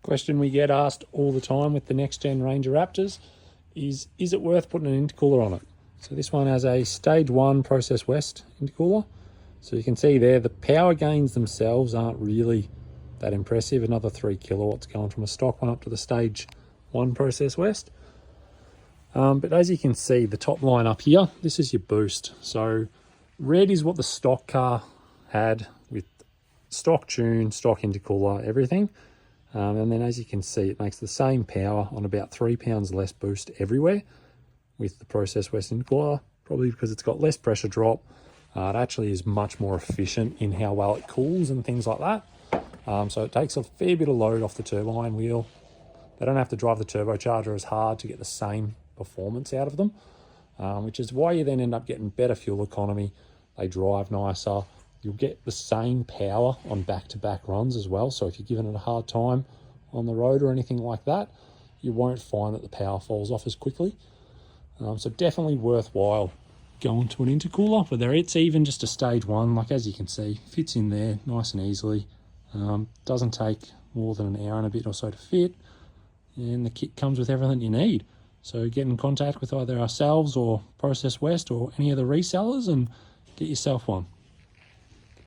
Question we get asked all the time with the Next Gen Ranger Raptors is it worth putting an intercooler on it? So this one has a stage 1 Process West intercooler. So you can see there the power gains themselves aren't really that impressive. Another 3 kilowatts going from a stock one up to the stage 1 Process West. But as you can see, the top line up here, this is your boost. So red is what the stock car had with stock tune, stock intercooler, everything. And then as you can see, it makes the same power on about 3 pounds less boost everywhere with the Process West intercooler, probably because it's got less pressure drop. It actually is much more efficient in how well it cools and things like that. So it takes a fair bit of load off the turbine wheel. They don't have to drive the turbocharger as hard to get the same performance out of them, which is why you then end up getting better fuel economy. They drive nicer. You'll get the same power on back-to-back runs as well. So if you're giving it a hard time on the road or anything like that, you won't find that the power falls off as quickly. So definitely worthwhile going to an intercooler, whether it's even just a stage 1, like as you can see, fits in there nice and easily. Doesn't take more than an hour and a bit or so to fit, and the kit comes with everything you need. So get in contact with either ourselves or Process West or any of the resellers and get yourself one.